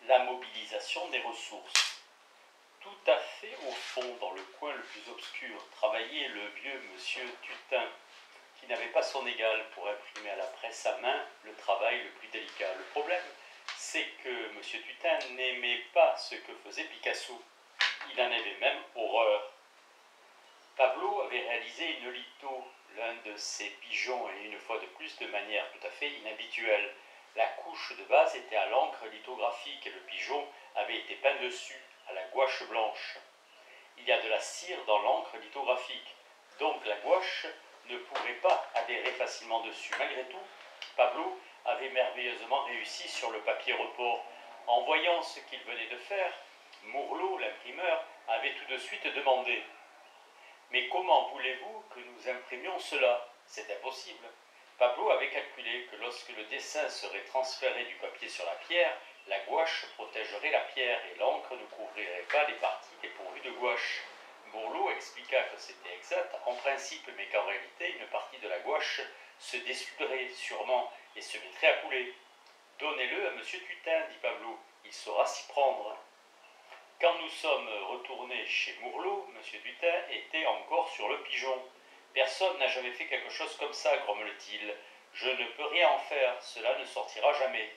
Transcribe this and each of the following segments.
la mobilisation des ressources. Tout à fait au fond, dans le coin le plus obscur, travaillait le vieux monsieur Tutain, qui n'avait pas son égal pour imprimer à la presse à main le travail le plus délicat. Le problème, c'est que monsieur Tutain n'aimait pas ce que faisait Picasso. Il en avait même horreur. Pablo avait réalisé une litho, l'un de ses pigeons, et une fois de plus de manière tout à fait inhabituelle. La couche de base était à l'encre lithographique et le pigeon avait été peint dessus, à la gouache blanche. Il y a de la cire dans l'encre lithographique, donc la gouache ne pourrait pas adhérer facilement dessus. Malgré tout, Pablo avait merveilleusement réussi sur le papier report. En voyant ce qu'il venait de faire, Mourlot, l'imprimeur, avait tout de suite demandé « Mais comment voulez-vous que nous imprimions cela ? C'est impossible. » Pablo avait calculé que lorsque le dessin serait transféré du papier sur la pierre, la gouache protégerait la pierre et l'encre ne couvrirait pas les parties dépourvues de gouache. Mourlot expliqua que c'était exact en principe, mais qu'en réalité, une partie de la gouache se dessuderait sûrement et se mettrait à couler. « Donnez-le à M. Tutain, dit Pablo, il saura s'y prendre. » Quand nous sommes retournés chez Mourlot, M. Tutain était encore sur le pigeon. « Personne n'a jamais fait quelque chose comme ça, grommela-t-il. Je ne peux rien en faire, cela ne sortira jamais. »«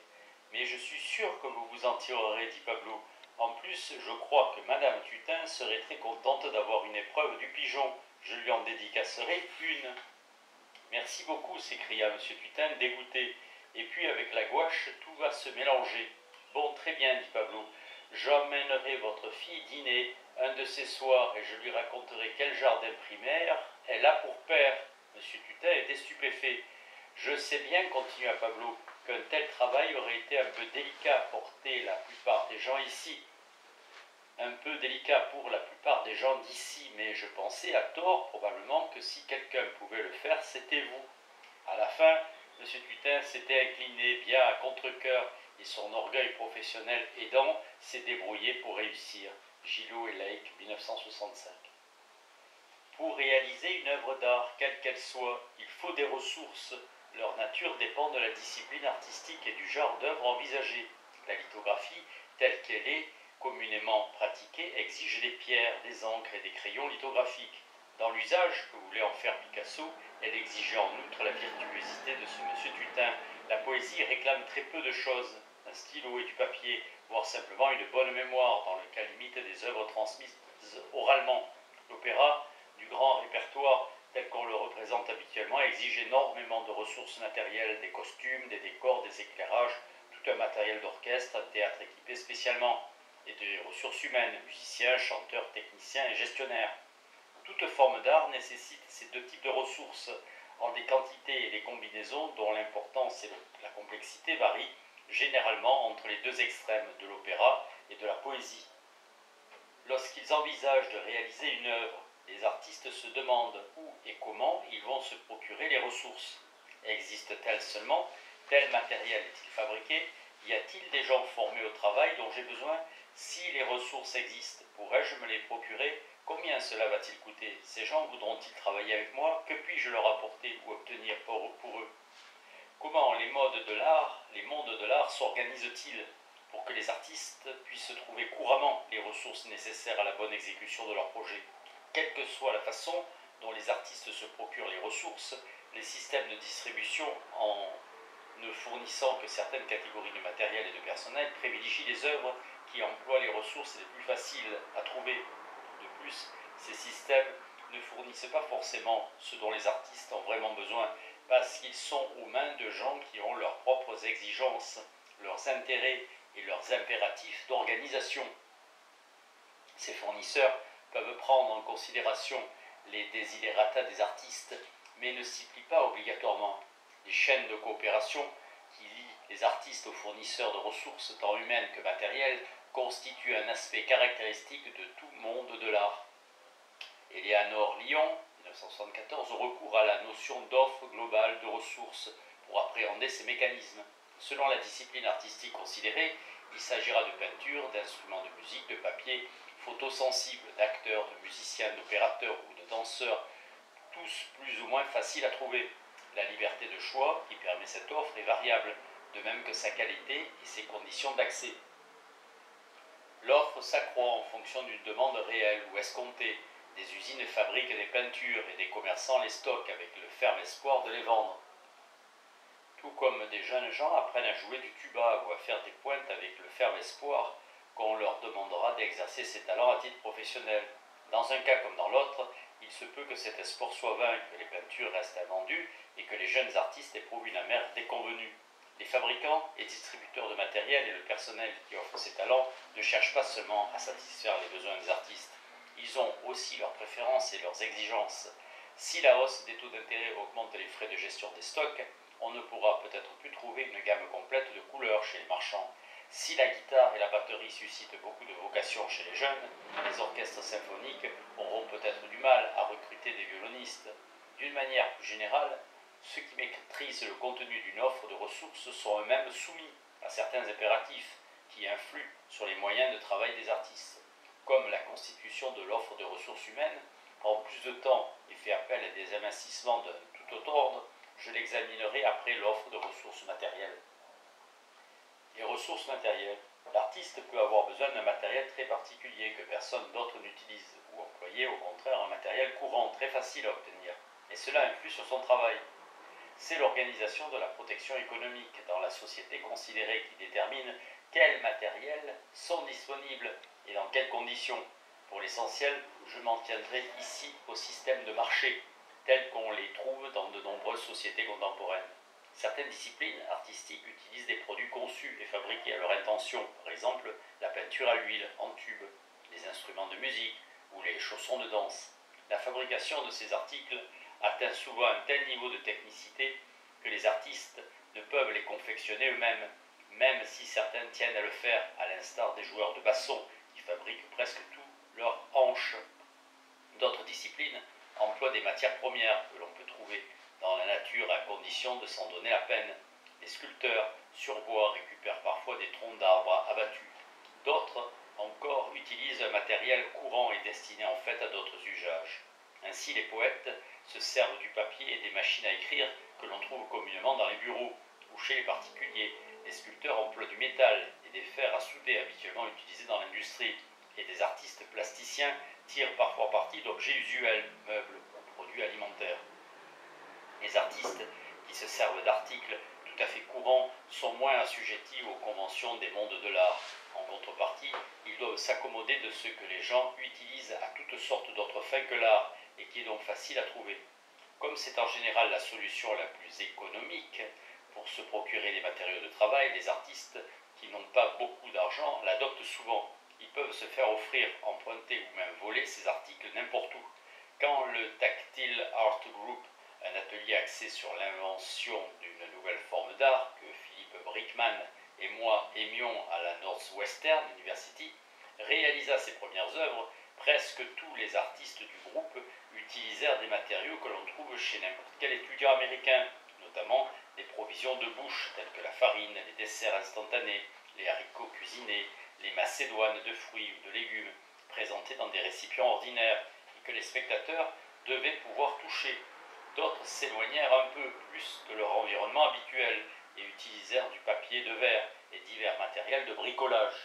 Mais je suis sûr que vous vous en tirerez, dit Pablo. En plus, je crois que Madame Tutain serait très contente d'avoir une épreuve du pigeon. Je lui en dédicacerai une. »« Merci beaucoup, s'écria M. Tutain, dégoûté. Et puis avec la gouache, tout va se mélanger. »« Bon, très bien, dit Pablo. J'emmènerai votre fille dîner un de ces soirs et je lui raconterai quel genre d'imprimaire elle a pour père. » M. Tutain était stupéfait. « Je sais bien, continua Pablo, qu'un tel travail aurait été un peu délicat à porter la plupart des gens ici. Un peu délicat pour la plupart des gens d'ici, mais je pensais à tort probablement que si quelqu'un pouvait le faire, c'était vous. » À la fin, M. Tutain s'était incliné bien à contre-cœur et son orgueil professionnel aidant, s'est débrouillé pour réussir. Gillot et Lake, 1965. Pour réaliser une œuvre d'art, quelle qu'elle soit, il faut des ressources. Leur nature dépend de la discipline artistique et du genre d'œuvre envisagée. La lithographie, telle qu'elle est communément pratiquée, exige des pierres, des encres et des crayons lithographiques. Dans l'usage que voulait en faire Picasso, elle exigeait en outre la virtuosité de ce monsieur Tutain. La poésie réclame très peu de choses, un stylo et du papier, voire simplement une bonne mémoire, dans le cas limite des œuvres transmises oralement. L'opéra, du grand répertoire tel qu'on le représente habituellement, exige énormément de ressources matérielles, des costumes, des décors, des éclairages, tout un matériel d'orchestre, un théâtre équipé spécialement, et des ressources humaines, musiciens, chanteurs, techniciens et gestionnaires. Toute forme d'art nécessite ces deux types de ressources, en des quantités et des combinaisons dont l'importance et la complexité varient généralement entre les deux extrêmes de l'opéra et de la poésie. Lorsqu'ils envisagent de réaliser une œuvre, les artistes se demandent où et comment ils vont se procurer les ressources. Existe-t-elle seulement? Tel matériel est-il fabriqué? Y a-t-il des gens formés au travail dont j'ai besoin? Si les ressources existent, pourrais-je me les procurer? Combien cela va-t-il coûter? Ces gens voudront-ils travailler avec moi? Que puis-je leur apporter ou obtenir pour eux? Comment les mondes de l'art s'organisent-ils pour que les artistes puissent trouver couramment les ressources nécessaires à la bonne exécution de leur projet? Quelle que soit la façon dont les artistes se procurent les ressources, les systèmes de distribution, en ne fournissant que certaines catégories de matériel et de personnel, privilégient les œuvres qui emploient les ressources les plus faciles à trouver. De plus, ces systèmes ne fournissent pas forcément ce dont les artistes ont vraiment besoin, parce qu'ils sont aux mains de gens qui ont leurs propres exigences, leurs intérêts et leurs impératifs d'organisation. Ces fournisseurs peuvent prendre en considération les desiderata des artistes, mais ne s'y plient pas obligatoirement. Les chaînes de coopération qui lient les artistes aux fournisseurs de ressources tant humaines que matérielles constituent un aspect caractéristique de tout monde de l'art. Eleanor Lyon, 1974, recourt à la notion d'offre globale de ressources pour appréhender ces mécanismes. Selon la discipline artistique considérée, il s'agira de peinture, d'instruments de musique, de papier, photosensibles, d'acteurs, de musiciens, d'opérateurs ou de danseurs, tous plus ou moins faciles à trouver. La liberté de choix qui permet cette offre est variable, de même que sa qualité et ses conditions d'accès. L'offre s'accroît en fonction d'une demande réelle ou escomptée. Des usines fabriquent des peintures et des commerçants les stockent avec le ferme espoir de les vendre. Tout comme des jeunes gens apprennent à jouer du tuba ou à faire des pointes avec le ferme espoir qu'on leur demandera d'exercer ces talents à titre professionnel. Dans un cas comme dans l'autre, il se peut que cet espoir soit vain, que les peintures restent invendues et que les jeunes artistes éprouvent une amère déconvenue. Les fabricants et distributeurs de matériel et le personnel qui offrent ces talents ne cherchent pas seulement à satisfaire les besoins des artistes. Ils ont aussi leurs préférences et leurs exigences. Si la hausse des taux d'intérêt augmente les frais de gestion des stocks, on ne pourra peut-être plus trouver une gamme complète de couleurs chez les marchands. Si la guitare et la batterie suscitent beaucoup de vocations chez les jeunes, les orchestres symphoniques auront peut-être du mal à recruter des violonistes. D'une manière plus générale, ceux qui maîtrisent le contenu d'une offre de ressources sont eux-mêmes soumis à certains impératifs qui influent sur les moyens de travail des artistes. Comme la constitution de l'offre de ressources humaines prend plus de temps et fait appel à des investissements de tout autre ordre, je l'examinerai après l'offre de ressources matérielles. Les ressources matérielles. L'artiste peut avoir besoin d'un matériel très particulier que personne d'autre n'utilise, ou employer au contraire un matériel courant, très facile à obtenir, et cela influe sur son travail. C'est l'organisation de la protection économique dans la société considérée qui détermine quels matériels sont disponibles et dans quelles conditions. Pour l'essentiel, je m'en tiendrai ici au système de marché, tel qu'on les trouve dans de nombreuses sociétés contemporaines. Certaines disciplines artistiques utilisent des produits conçus et fabriqués à leur intention, par exemple la peinture à l'huile en tube, les instruments de musique ou les chaussons de danse. La fabrication de ces articles atteint souvent un tel niveau de technicité que les artistes ne peuvent les confectionner eux-mêmes, même si certains tiennent à le faire, à l'instar des joueurs de basson qui fabriquent presque tout leurs hanches. D'autres disciplines emploient des matières premières que l'on peut trouver dans la nature à condition de s'en donner la peine. Les sculpteurs sur bois récupèrent parfois des troncs d'arbres abattus. D'autres encore utilisent un matériel courant et destiné en fait à d'autres usages. Ainsi, les poètes se servent du papier et des machines à écrire que l'on trouve communément dans les bureaux ou chez les particuliers. Les sculpteurs emploient du métal et des fers à souder habituellement utilisés dans l'industrie. Et des artistes plasticiens tirent parfois parti d'objets usuels, meubles ou produits alimentaires. Les artistes qui se servent d'articles tout à fait courants sont moins assujettis aux conventions des mondes de l'art. En contrepartie, ils doivent s'accommoder de ce que les gens utilisent à toutes sortes d'autres fins que l'art et qui est donc facile à trouver. Comme c'est en général la solution la plus économique pour se procurer les matériaux de travail, les artistes qui n'ont pas beaucoup d'argent l'adoptent souvent. Ils peuvent se faire offrir, emprunter ou même voler ces articles n'importe où. Quand le Tactile Art Group, un atelier axé sur l'invention d'une nouvelle forme d'art que Philippe Brickman et moi aimions à la Northwestern University, réalisa ses premières œuvres, presque tous les artistes du groupe utilisèrent des matériaux que l'on trouve chez n'importe quel étudiant américain, notamment des provisions de bouche telles que la farine, les desserts instantanés, les haricots cuisinés, les macédoines de fruits ou de légumes, présentés dans des récipients ordinaires et que les spectateurs devaient pouvoir toucher. D'autres s'éloignèrent un peu plus de leur environnement habituel et utilisèrent du papier de verre et divers matériels de bricolage.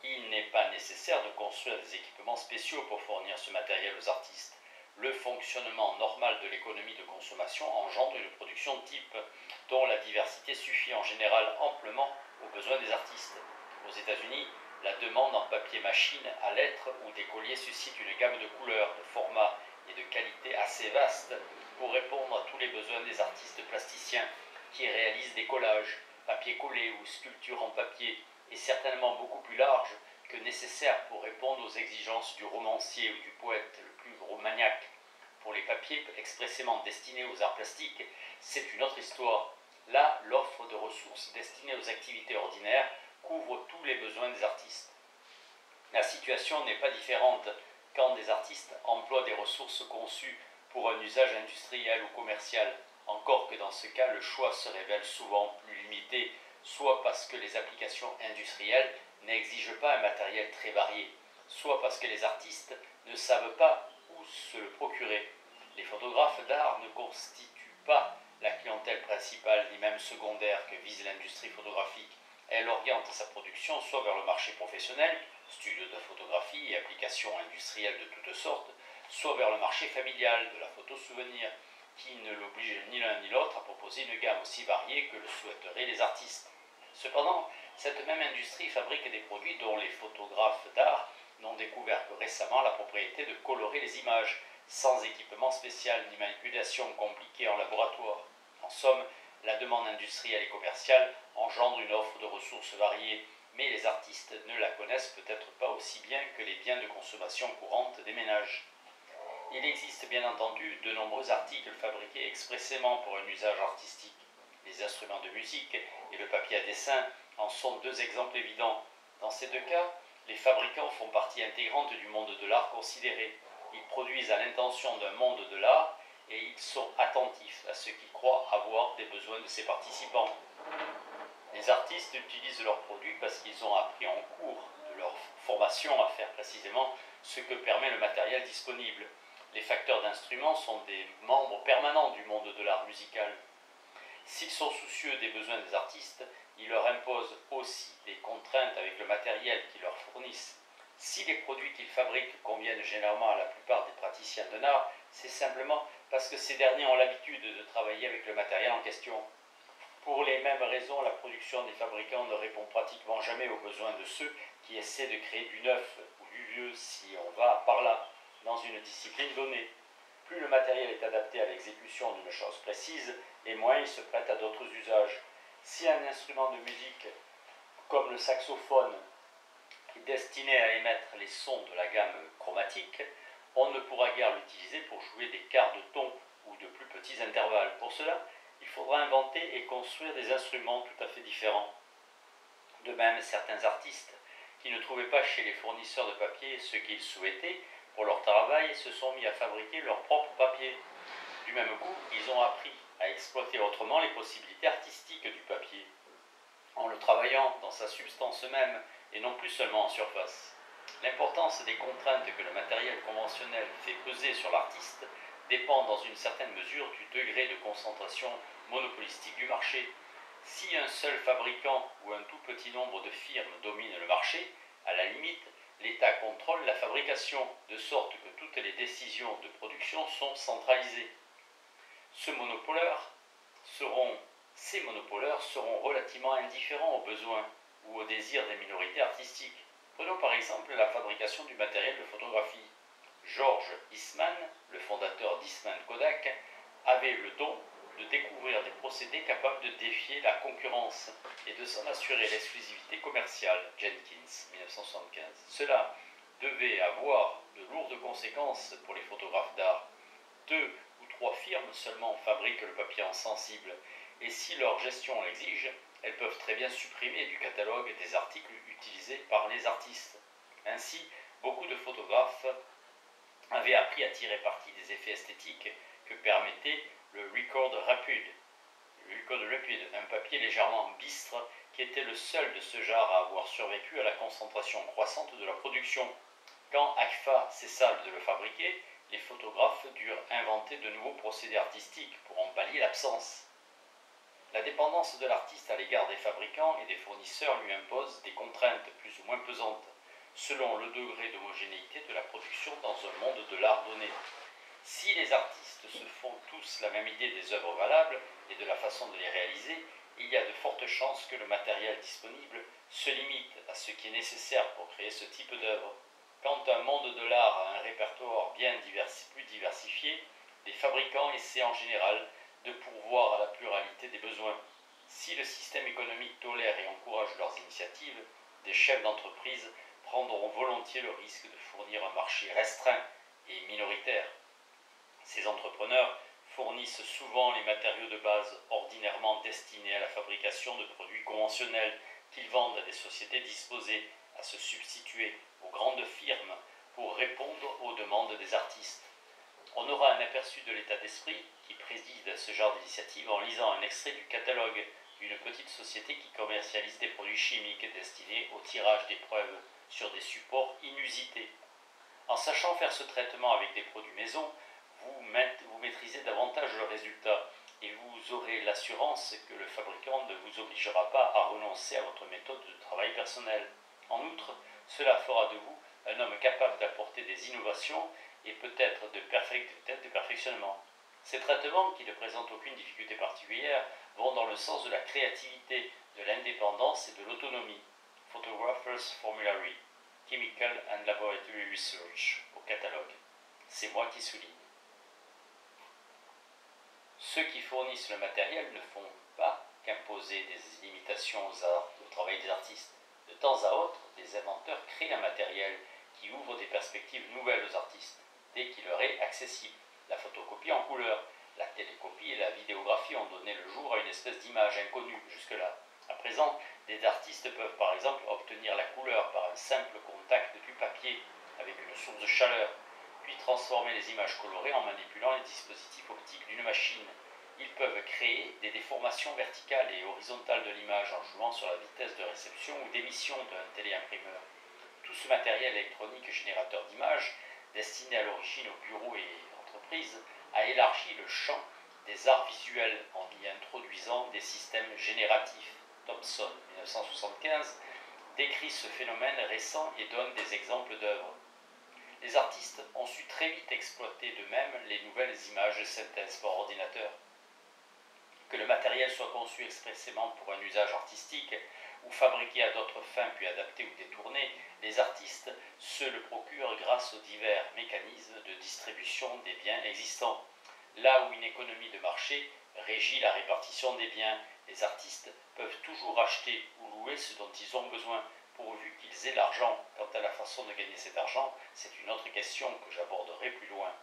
Il n'est pas nécessaire de construire des équipements spéciaux pour fournir ce matériel aux artistes. Le fonctionnement normal de l'économie de consommation engendre une production type, dont la diversité suffit en général amplement aux besoins des artistes. Aux États-Unis, la demande en papier machine à lettres ou des colliers suscite une gamme de couleurs, de formats et de qualités assez vaste pour répondre à tous les besoins des artistes plasticiens qui réalisent des collages, papier collé ou sculptures en papier, est certainement beaucoup plus large que nécessaire pour répondre aux exigences du romancier ou du poète le plus gros maniaque. Pour les papiers expressément destinés aux arts plastiques, c'est une autre histoire. Là, l'offre de ressources destinées aux activités ordinaires couvre tous les besoins des artistes. La situation n'est pas différente quand des artistes emploient des ressources conçues pour un usage industriel ou commercial, encore que dans ce cas, le choix se révèle souvent plus limité, soit parce que les applications industrielles n'exigent pas un matériel très varié, soit parce que les artistes ne savent pas où se le procurer. Les photographes d'art ne constituent pas la clientèle principale ni même secondaire que vise l'industrie photographique. Elle oriente sa production soit vers le marché professionnel, studios de photographie et applications industrielles de toutes sortes, soit vers le marché familial de la photo souvenir, qui ne l'oblige ni l'un ni l'autre à proposer une gamme aussi variée que le souhaiteraient les artistes. Cependant, cette même industrie fabrique des produits dont les photographes d'art n'ont découvert que récemment la propriété de colorer les images, sans équipement spécial ni manipulation compliquée en laboratoire. En somme, la demande industrielle et commerciale engendre une offre de ressources variées, mais les artistes ne la connaissent peut-être pas aussi bien que les biens de consommation courante des ménages. Il existe bien entendu de nombreux articles fabriqués expressément pour un usage artistique. Les instruments de musique et le papier à dessin en sont deux exemples évidents. Dans ces deux cas, les fabricants font partie intégrante du monde de l'art considéré. Ils produisent à l'intention d'un monde de l'art et ils sont attentifs à ce qu'ils croient avoir des besoins de ses participants. Les artistes utilisent leurs produits parce qu'ils ont appris en cours de leur formation à faire précisément ce que permet le matériel disponible. Les facteurs d'instruments sont des membres permanents du monde de l'art musical. S'ils sont soucieux des besoins des artistes, ils leur imposent aussi des contraintes avec le matériel qu'ils leur fournissent. Si les produits qu'ils fabriquent conviennent généralement à la plupart des praticiens de l'art, c'est simplement parce que ces derniers ont l'habitude de travailler avec le matériel en question. Pour les mêmes raisons, la production des fabricants ne répond pratiquement jamais aux besoins de ceux qui essaient de créer du neuf ou du vieux, si on va par là, dans une discipline donnée. Plus le matériel est adapté à l'exécution d'une chose précise, et moins il se prête à d'autres usages. Si un instrument de musique, comme le saxophone, est destiné à émettre les sons de la gamme chromatique, on ne pourra guère l'utiliser pour jouer des quarts de ton ou de plus petits intervalles. Pour cela, il faudra inventer et construire des instruments tout à fait différents. De même, certains artistes qui ne trouvaient pas chez les fournisseurs de papier ce qu'ils souhaitaient pour leur travail se sont mis à fabriquer leur propre papier. Du même coup, ils ont appris à exploiter autrement les possibilités artistiques du papier, en le travaillant dans sa substance même et non plus seulement en surface. L'importance des contraintes que le matériel conventionnel fait peser sur l'artiste dépend dans une certaine mesure du degré de concentration monopolistique du marché. Si un seul fabricant ou un tout petit nombre de firmes domine le marché, à la limite, l'État contrôle la fabrication, de sorte que toutes les décisions de production sont centralisées. Ces monopoleurs seront relativement indifférents aux besoins ou aux désirs des minorités artistiques. Prenons par exemple la fabrication du matériel de photographie. George Eastman, le fondateur d'Eastman Kodak, avait le don de découvrir des procédés capables de défier la concurrence et de s'en assurer l'exclusivité commerciale. Jenkins, 1975. Cela devait avoir de lourdes conséquences pour les photographes d'art. 2 ou 3 firmes seulement fabriquent le papier en sensible, et si leur gestion l'exige, elles peuvent très bien supprimer du catalogue des articles utilisés par les artistes. Ainsi, beaucoup de photographes avaient appris à tirer parti des effets esthétiques que permettait le Record Rapid, un papier légèrement bistre qui était le seul de ce genre à avoir survécu à la concentration croissante de la production. Quand Agfa cessa de le fabriquer, les photographes durent inventer de nouveaux procédés artistiques pour en pallier l'absence. La dépendance de l'artiste à l'égard des fabricants et des fournisseurs lui impose des contraintes plus ou moins pesantes, selon le degré d'homogénéité de la production dans un monde de l'art donné. Si les artistes se font tous la même idée des œuvres valables et de la façon de les réaliser, il y a de fortes chances que le matériel disponible se limite à ce qui est nécessaire pour créer ce type d'œuvre. Quand un monde de l'art a un répertoire plus diversifié, les fabricants essaient en général de pourvoir à la pluralité des besoins. Si le système économique tolère et encourage leurs initiatives, des chefs d'entreprise prendront volontiers le risque de fournir un marché restreint et minoritaire. Ces entrepreneurs fournissent souvent les matériaux de base ordinairement destinés à la fabrication de produits conventionnels qu'ils vendent à des sociétés disposées à se substituer aux grandes firmes pour répondre aux demandes des artistes. On aura un aperçu de l'état d'esprit qui préside à ce genre d'initiative en lisant un extrait du catalogue d'une petite société qui commercialise des produits chimiques destinés au tirage d'épreuves sur des supports inusités. En sachant faire ce traitement avec des produits maison, vous maîtrisez davantage le résultat. et vous aurez l'assurance que le fabricant ne vous obligera pas à renoncer à votre méthode de travail personnel. En outre, cela fera de vous un homme capable d'apporter des innovations et peut-être de perfectionnement. Ces traitements, qui ne présentent aucune difficulté particulière, vont dans le sens de la créativité, de l'indépendance et de l'autonomie. Photographer's Formulary, Chemical and Laboratory Research, au catalogue. C'est moi qui souligne. Ceux qui fournissent le matériel ne font pas qu'imposer des limitations au travail des artistes. De temps à autre, des inventeurs créent un matériel qui ouvre des perspectives nouvelles aux artistes, dès qu'il leur est accessible. La photocopie en couleur, la télécopie et la vidéographie ont donné le jour à une espèce d'image inconnue jusque-là. À présent, des artistes peuvent par exemple obtenir la couleur par un simple contact du papier avec une source de chaleur, puis transformer les images colorées en manipulant les dispositifs optiques d'une machine. Ils peuvent créer des déformations verticales et horizontales de l'image en jouant sur la vitesse de réception ou d'émission d'un téléimprimeur. Tout ce matériel électronique générateur d'images, destiné à l'origine aux bureaux et entreprises, a élargi le champ des arts visuels en y introduisant des systèmes génératifs. Thomson, 1975, décrit ce phénomène récent et donne des exemples d'œuvres. Les artistes ont su très vite exploiter de même les nouvelles images de synthèse par ordinateur. Que le matériel soit conçu expressément pour un usage artistique ou fabriqué à d'autres fins puis adapté ou détourné, les artistes se le procurent grâce aux divers mécanismes de distribution des biens existants. Là où une économie de marché régit la répartition des biens, les artistes peuvent toujours acheter ou louer ce dont ils ont besoin, pourvu qu'ils aient l'argent. Quant à la façon de gagner cet argent, c'est une autre question que j'aborderai plus loin.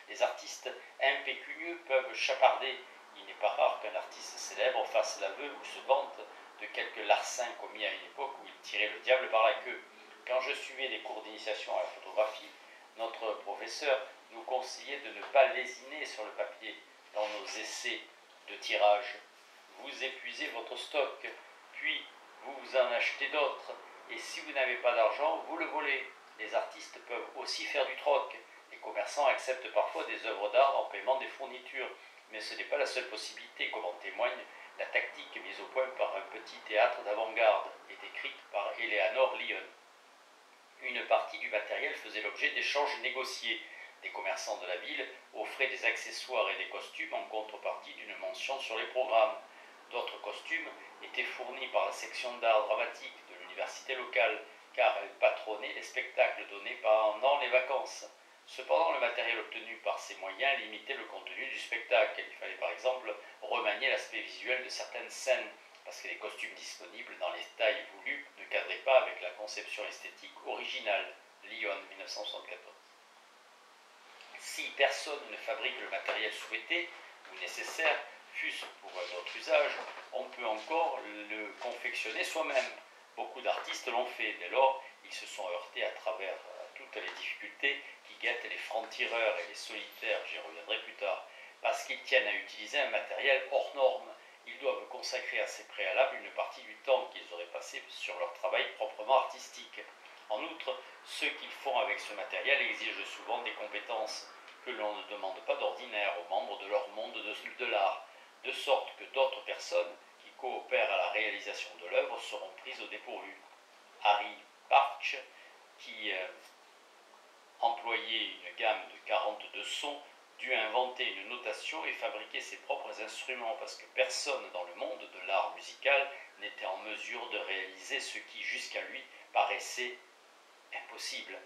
Les artistes impécunieux peuvent chaparder. Il n'est pas rare qu'un artiste célèbre fasse l'aveu ou se vante de quelques larcins commis à une époque où il tirait le diable par la queue. Quand je suivais des cours d'initiation à la photographie, notre professeur nous conseillait de ne pas lésiner sur le papier dans nos essais de tirage. Vous épuisez votre stock, puis vous en achetez d'autres, et si vous n'avez pas d'argent, vous le volez. Les artistes peuvent aussi faire du troc. Les commerçants acceptent parfois des œuvres d'art en paiement des fournitures, mais ce n'est pas la seule possibilité, comme en témoigne la tactique mise au point par un petit théâtre d'avant-garde et décrite par Eleanor Lyon. Une partie du matériel faisait l'objet d'échanges négociés. Des commerçants de la ville offraient des accessoires et des costumes en contrepartie d'une mention sur les programmes. D'autres costumes étaient fournis par la section d'art dramatique de l'université locale, car elle patronnait les spectacles donnés pendant les vacances. Cependant, le matériel obtenu par ces moyens limitait le contenu du spectacle. Il fallait par exemple remanier l'aspect visuel de certaines scènes, parce que les costumes disponibles dans les tailles voulues ne cadraient pas avec la conception esthétique originale. Lyon, 1974. Si personne ne fabrique le matériel souhaité ou nécessaire, fût-ce pour un autre usage, on peut encore le confectionner soi-même. Beaucoup d'artistes l'ont fait. Dès lors, ils se sont heurtés à travers toutes les difficultés qui guettent les francs-tireurs et les solitaires, j'y reviendrai plus tard, parce qu'ils tiennent à utiliser un matériel hors norme. Ils doivent consacrer à ces préalables une partie du temps qu'ils auraient passé sur leur travail proprement artistique. En outre, ceux qui font avec ce matériel exigent souvent des compétences que l'on ne demande pas d'ordinaire aux membres de leur monde de l'art, de sorte que d'autres personnes qui coopèrent à la réalisation de l'œuvre seront prises au dépourvu. Harry Partch, qui employait une gamme de 42 sons, dut inventer une notation et fabriquer ses propres instruments parce que personne dans le monde de l'art musical n'était en mesure de réaliser ce qui jusqu'à lui paraissait impossible.